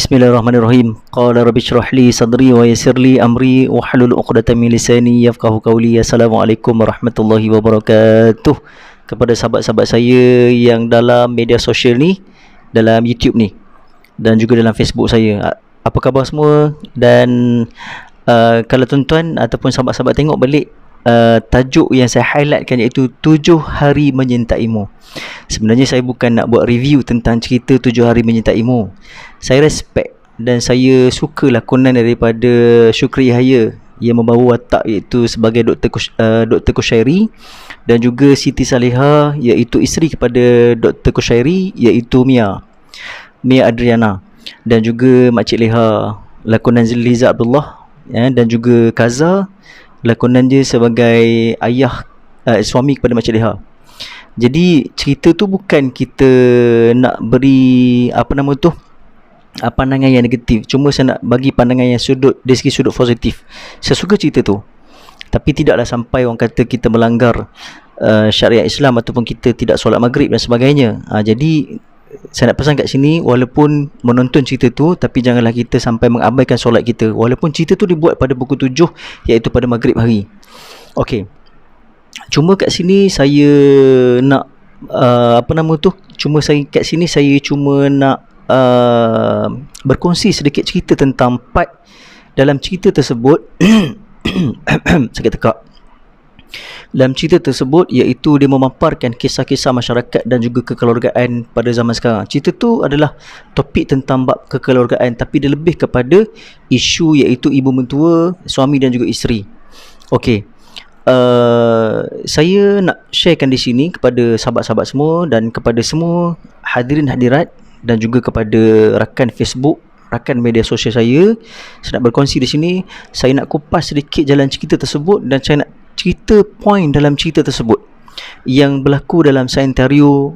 Bismillahirrahmanirrahim. Qala rabbi shrah li sadri wa yassir li amri wahlul 'uqdatam min lisani yafqahu qawli. Assalamualaikum warahmatullahi wabarakatuh. Kepada sahabat-sahabat saya yang dalam media sosial ni, dalam YouTube ni dan juga dalam Facebook saya. Apa khabar semua? Dan kalau tuan-tuan ataupun sahabat-sahabat tengok balik tajuk yang saya highlightkan, iaitu 7 hari menyintaimu. Sebenarnya saya bukan nak buat review tentang cerita 7 hari menyintaimu. Saya respect dan saya suka lakonan daripada Syukri Yahya yang membawa watak, iaitu sebagai Dr. Kushairi, dan juga Siti Salihah iaitu isteri kepada Dr. Kushairi, iaitu Mia Adriana, dan juga Makcik Leha lakonan Liza Abdullah, dan juga Kaza lakonan dia sebagai ayah suami kepada Makcik Leha. Jadi cerita tu bukan kita nak beri pandangan yang negatif, cuma saya nak bagi pandangan yang dari segi sudut positif. Saya suka cerita tu, tapi tidaklah sampai orang kata kita melanggar syariat Islam ataupun kita tidak solat maghrib dan sebagainya. Jadi saya nak pesan kat sini, walaupun menonton cerita tu, tapi janganlah kita sampai mengabaikan solat kita, walaupun cerita tu dibuat pada pukul 7, iaitu pada maghrib hari. Okey, cuma kat sini saya nak saya cuma nak berkongsi sedikit cerita tentang part dalam cerita tersebut. Sakit tekak. Dalam cerita tersebut, iaitu dia memaparkan kisah-kisah masyarakat dan juga kekeluargaan pada zaman sekarang. Cerita tu adalah topik tentang bab kekeluargaan, tapi dia lebih kepada isu iaitu ibu mentua, suami dan juga isteri. Okey, saya nak sharekan di sini kepada sahabat-sahabat semua dan kepada semua hadirin hadirat, dan juga kepada rakan Facebook, rakan media sosial saya. Saya nak berkongsi di sini. Saya nak kupas sedikit jalan cerita tersebut, dan saya nak cerita poin dalam cerita tersebut yang berlaku dalam senario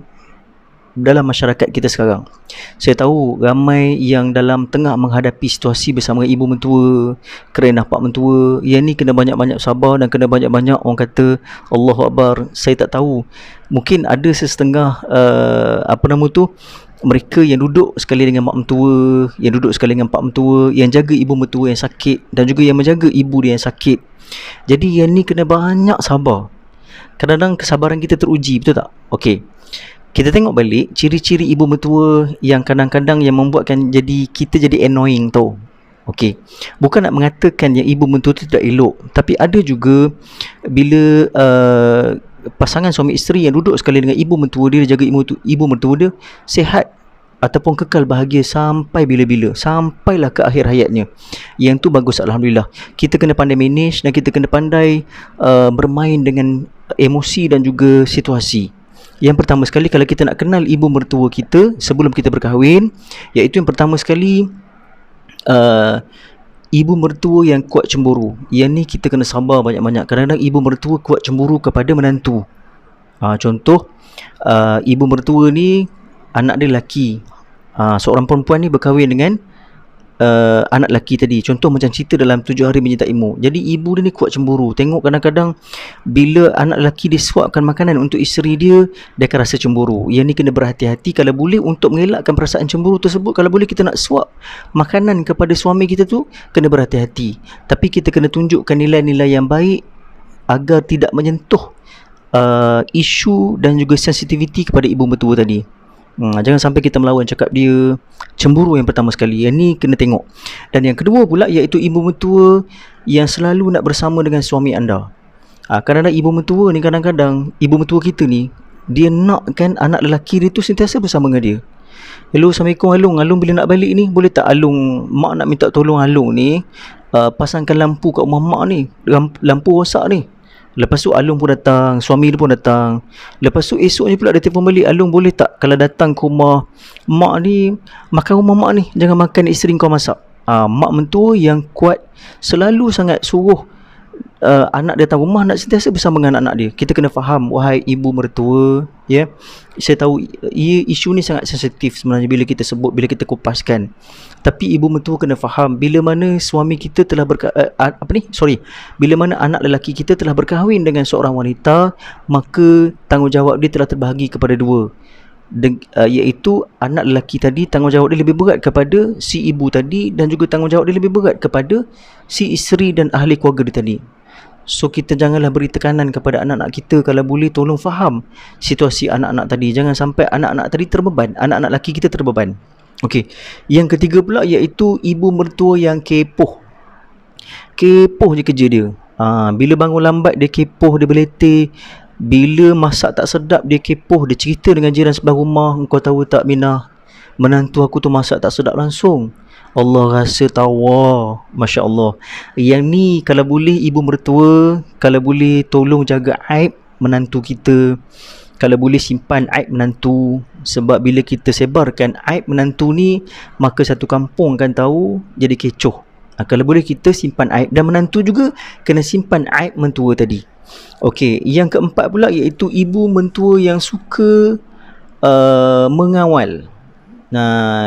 dalam masyarakat kita sekarang. Saya tahu ramai yang dalam tengah menghadapi situasi bersama ibu mentua, kerana pak mentua. Yang ni kena banyak-banyak sabar dan kena banyak-banyak, orang kata, Allahu Akbar. Saya tak tahu, mungkin ada sesetengah mereka yang duduk sekali dengan mak mentua, yang duduk sekali dengan pak mentua, yang jaga ibu mentua yang sakit, dan juga yang menjaga ibu dia yang sakit. Jadi yang ni kena banyak sabar. Kadang-kadang kesabaran kita teruji, betul tak? Okey, kita tengok balik ciri-ciri ibu mentua yang kadang-kadang yang membuatkan kita jadi annoying tau. Okey, bukan nak mengatakan yang ibu mentua tu tidak elok, tapi ada juga bila pasangan suami isteri yang duduk sekali dengan ibu mentua dia, jaga ibu mentua dia sihat ataupun kekal bahagia sampai bila-bila, sampailah ke akhir hayatnya. Yang tu bagus, alhamdulillah. Kita kena pandai manage dan kita kena pandai bermain dengan emosi dan juga situasi. Yang pertama sekali, kalau kita nak kenal ibu mertua kita sebelum kita berkahwin, iaitu yang pertama sekali, ibu mertua yang kuat cemburu. Yang ni kita kena sabar banyak-banyak. Kadang-kadang ibu mertua kuat cemburu kepada menantu. Contoh, ibu mertua ni anak dia lelaki, seorang perempuan ni berkahwin dengan anak lelaki tadi. Contoh macam cerita dalam 7 hari menyintaimu. Jadi ibu dia ni kuat cemburu. Tengok kadang-kadang bila anak lelaki dia suapkan makanan untuk isteri dia, dia akan rasa cemburu. Yang ni kena berhati-hati. Kalau boleh, untuk mengelakkan perasaan cemburu tersebut, kalau boleh kita nak suap makanan kepada suami kita tu, kena berhati-hati. Tapi kita kena tunjukkan nilai-nilai yang baik agar tidak menyentuh isu dan juga sensitiviti kepada ibu mertua tadi. Jangan sampai kita melawan cakap dia. Cemburu yang pertama sekali, yang ni kena tengok. Dan yang kedua pula, iaitu ibu mertua yang selalu nak bersama dengan suami anda. Kadang-kadang ibu mertua ni, kadang-kadang ibu mertua kita ni, dia nakkan anak lelaki dia tu sentiasa bersama dengan dia. Hello, Assalamualaikum Alung. Alung bila nak balik ni, boleh tak Alung, mak nak minta tolong Alung ni pasangkan lampu kat rumah mak ni, lampu rosak ni. Lepas tu Alung pun datang, suami dia pun datang. Lepas tu esoknya pula dia telefon balik, Alung boleh tak kalau datang ke rumah mak ni, makan rumah mak ni, jangan makan isteri kau masak. Mak mentua yang kuat selalu sangat suruh anak datang rumah nak sentiasa bersama dengan anak dia. Kita kena faham, wahai ibu mertua, ya. Saya tahu isu ni sangat sensitif sebenarnya bila kita sebut, bila kita kupaskan. Tapi ibu mertua kena faham, bila mana suami kita telah bila mana anak lelaki kita telah berkahwin dengan seorang wanita, maka tanggungjawab dia telah terbahagi kepada dua. iaitu anak lelaki tadi tanggungjawab dia lebih berat kepada si ibu tadi, dan juga tanggungjawab dia lebih berat kepada si isteri dan ahli keluarga dia tadi. So kita janganlah beri tekanan kepada anak-anak kita. Kalau boleh tolong faham situasi anak-anak tadi. Jangan sampai anak-anak tadi terbeban, anak-anak lelaki kita terbeban. Okey. Yang ketiga pula iaitu ibu mertua yang kepoh. Kepoh je kerja dia. Bila bangun lambat dia kepoh, dia beletih. Bila masak tak sedap dia kepoh, dia cerita dengan jiran sebelah rumah, "Engkau tahu tak Minah, menantu aku tu masak tak sedap langsung." Allah rasa tawa. Masya Allah. Yang ni kalau boleh ibu mertua, kalau boleh tolong jaga aib menantu kita. Kalau boleh simpan aib menantu. Sebab bila kita sebarkan aib menantu ni, maka satu kampung akan tahu, jadi kecoh. Kalau boleh kita simpan aib, dan menantu juga kena simpan aib mentua tadi. Okey, yang keempat pula iaitu ibu mentua yang suka mengawal.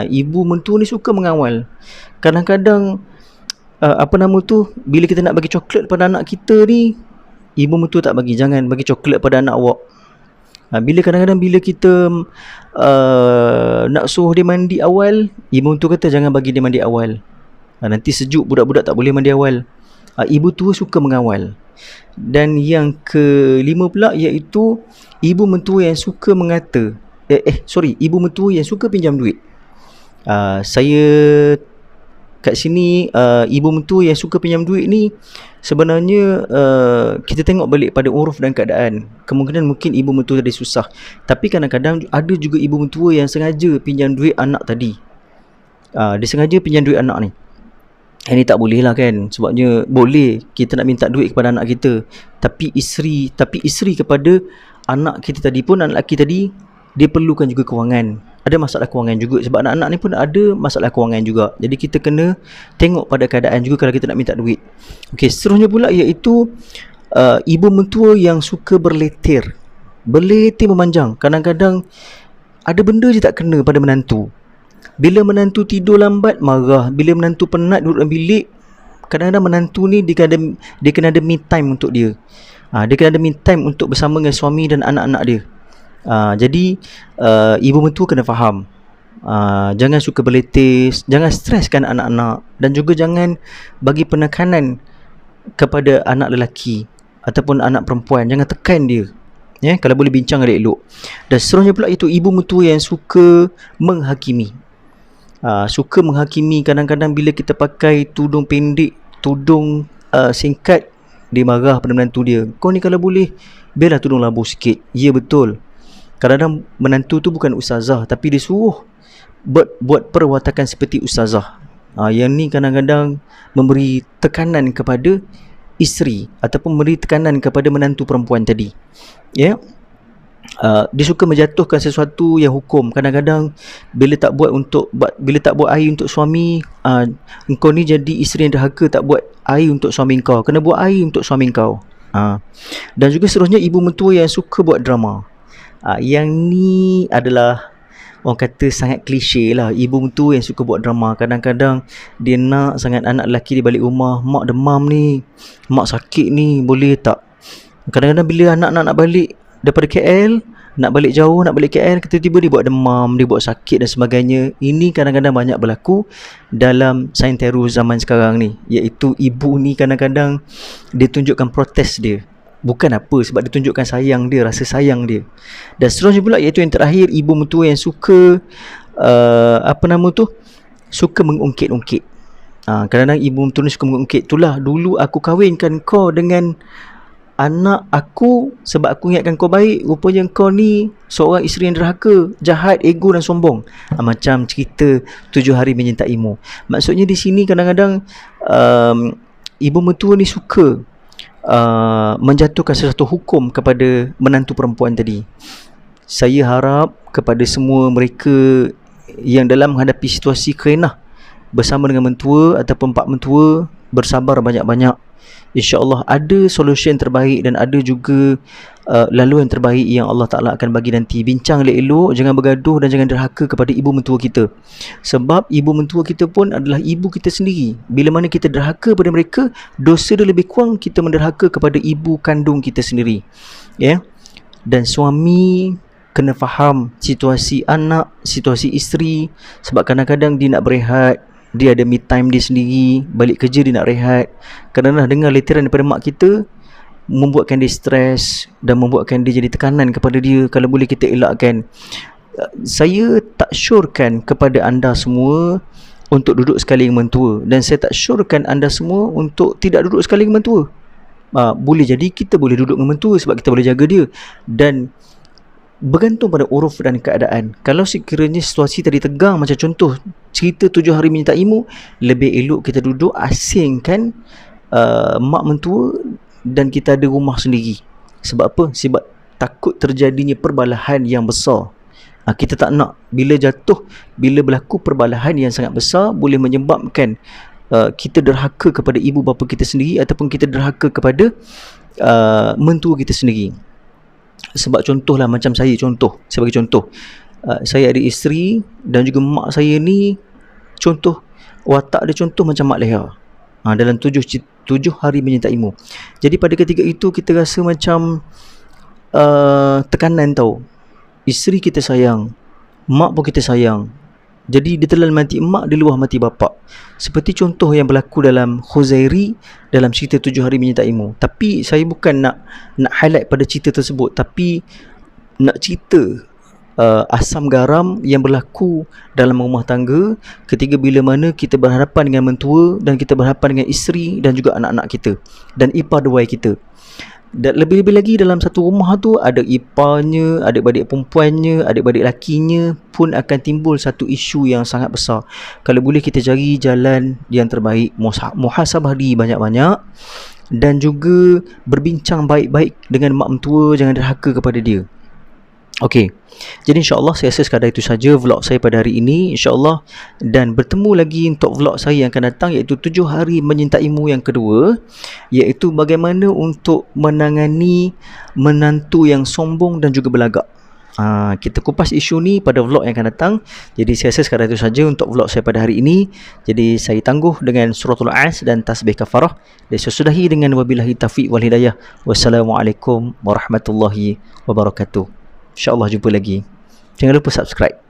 Ibu mentua ni suka mengawal. Kadang-kadang bila kita nak bagi coklat pada anak kita ni, ibu mentua tak bagi. "Jangan bagi coklat pada anak awak." Kadang-kadang bila kita nak suruh dia mandi awal, ibu mentua kata jangan bagi dia mandi awal. Nanti sejuk, budak-budak tak boleh mandi awal. Ibu tua suka mengawal. Dan yang kelima pula iaitu ibu mentua yang suka mengata. Ibu mentua yang suka pinjam duit. Saya kat sini, ibu mentua yang suka pinjam duit ni sebenarnya kita tengok balik pada uruf dan keadaan. Kemungkinan mungkin ibu mentua tadi susah, tapi kadang-kadang ada juga ibu mentua yang sengaja pinjam duit anak tadi. Dia sengaja pinjam duit anak ni. Ini tak boleh lah kan. Sebabnya boleh kita nak minta duit kepada anak kita, tapi isteri kepada anak kita tadi pun, anak lelaki tadi, dia perlukan juga kewangan. Ada masalah kewangan juga. Sebab anak-anak ni pun ada masalah kewangan juga. Jadi kita kena tengok pada keadaan juga kalau kita nak minta duit. Okey, seterusnya pula iaitu ibu mentua yang suka berletir. Berletir memanjang. Kadang-kadang ada benda je tak kena pada menantu. Bila menantu tidur lambat, marah. Bila menantu penat duduk dalam bilik, kadang-kadang menantu ni dia kena ada me time untuk dia. Dia kena ada me time untuk bersama dengan suami dan anak-anak dia. Jadi ibu mentua kena faham. Jangan suka berletis, jangan streskan anak-anak, dan juga jangan bagi penekanan kepada anak lelaki ataupun anak perempuan. Jangan tekan dia. Kalau boleh bincang elok-elok. Dan seterusnya pula itu ibu mentua yang suka menghakimi. Suka menghakimi. Kadang-kadang bila kita pakai tudung pendek, tudung singkat, dia marah pada menantu dia. "Kau ni kalau boleh biarlah tudung labuh sikit." Ya, betul. Kadang-kadang menantu tu bukan ustazah, tapi dia suruh buat perwatakan seperti ustazah. Yang ni kadang-kadang memberi tekanan kepada isteri ataupun memberi tekanan kepada menantu perempuan tadi. Dia suka menjatuhkan sesuatu yang hukum. Kadang-kadang bila tak buat air untuk suami, engkau ni jadi isteri yang derhaka, tak buat air untuk suami kau, kena buat air untuk suami kau. Dan juga seterusnya ibu mentua yang suka buat drama. Yang ni adalah orang kata sangat klise lah. Ibu mentua yang suka buat drama. Kadang-kadang dia nak sangat anak lelaki dia balik rumah, "Mak demam ni, mak sakit ni, boleh tak?" Kadang-kadang bila anak-anak nak balik daripada KL, nak balik jauh, nak balik KL, tiba-tiba dia buat demam, dia buat sakit dan sebagainya. Ini kadang-kadang banyak berlaku dalam saintero zaman sekarang ni. Iaitu ibu ni kadang-kadang dia tunjukkan protes dia. Bukan apa, sebab dia tunjukkan sayang dia, rasa sayang dia. Dan seterusnya pula iaitu yang terakhir, ibu mentua yang suka suka mengungkit-ungkit. Kadang-kadang ibu mentua ni suka mengungkit. "Itulah dulu aku kahwinkan kau dengan anak aku sebab aku ingatkan kau baik. Rupanya kau ni seorang isteri yang derhaka, jahat, ego dan sombong." Macam cerita 7 hari menyintaimu. Maksudnya di sini kadang-kadang ibu mentua ni suka menjatuhkan sesuatu hukum kepada menantu perempuan tadi. Saya harap kepada semua mereka yang dalam menghadapi situasi kerenah bersama dengan mentua ataupun pak mentua, bersabar banyak-banyak. InsyaAllah ada solusi yang terbaik dan ada juga laluan terbaik yang Allah Ta'ala akan bagi nanti. Bincang elok-elok, jangan bergaduh dan jangan derhaka kepada ibu mentua kita. Sebab ibu mentua kita pun adalah ibu kita sendiri. Bila mana kita derhaka pada mereka, dosa dia lebih kurang kita menderhaka kepada ibu kandung kita sendiri. Dan suami kena faham situasi anak, situasi isteri. Sebab kadang-kadang dia nak berehat, dia ada me time dia sendiri, balik kerja dia nak rehat. Kadang-kadang dengar letiran daripada mak kita membuatkan dia stres dan membuatkan dia jadi tekanan kepada dia. Kalau boleh kita elakkan. Saya tak syorkan kepada anda semua untuk duduk sekali dengan mentua, dan saya tak syorkan anda semua untuk tidak duduk sekali dengan mentua. Boleh jadi kita boleh duduk dengan mentua sebab kita boleh jaga dia, dan bergantung pada uruf dan keadaan. Kalau sekiranya situasi tadi tegang, macam contoh cerita 7 hari menyertai ilmu, lebih elok kita duduk asingkan mak mentua dan kita ada rumah sendiri. Sebab apa? Sebab takut terjadinya perbalahan yang besar. Kita tak nak bila berlaku perbalahan yang sangat besar, boleh menyebabkan kita derhaka kepada ibu bapa kita sendiri, ataupun kita derhaka kepada mentua kita sendiri. Sebab contohlah macam saya bagi contoh, saya ada isteri dan juga mak saya ni, contoh watak dia contoh macam Mak Leha dalam 7 hari menyertaimu. Jadi pada ketika itu kita rasa macam tekanan tau. Isteri kita sayang, mak pun kita sayang. Jadi dia telan mati emak, dia luah mati bapak. Seperti contoh yang berlaku dalam Khuzairi dalam cerita 7 hari menyertaimu. Tapi saya bukan nak highlight pada cerita tersebut, tapi nak cerita asam garam yang berlaku dalam rumah tangga ketika bila mana kita berhadapan dengan mentua, dan kita berhadapan dengan isteri dan juga anak-anak kita dan ipar dua kita. Dan lebih-lebih lagi dalam satu rumah tu ada iparnya, adik-beradik perempuannya, adik-beradik lakinya, pun akan timbul satu isu yang sangat besar. Kalau boleh kita cari jalan yang terbaik, muhasabah diri banyak-banyak, dan juga berbincang baik-baik dengan mak mentua, jangan derhaka kepada dia. Okey. Jadi insya-Allah saya rasa sekadar itu saja vlog saya pada hari ini, insya-Allah, dan bertemu lagi untuk vlog saya yang akan datang, iaitu 7 hari menyertaimu yang kedua, iaitu bagaimana untuk menangani menantu yang sombong dan juga belagak. Kita kupas isu ni pada vlog yang akan datang. Jadi saya rasa sekadar itu saja untuk vlog saya pada hari ini. Jadi saya tangguh dengan suratul As dan tasbih kafarah, dan saya sudahi dengan wabillahi taufiq wal hidayah. Wassalamualaikum warahmatullahi wabarakatuh. InsyaAllah jumpa lagi. Jangan lupa subscribe.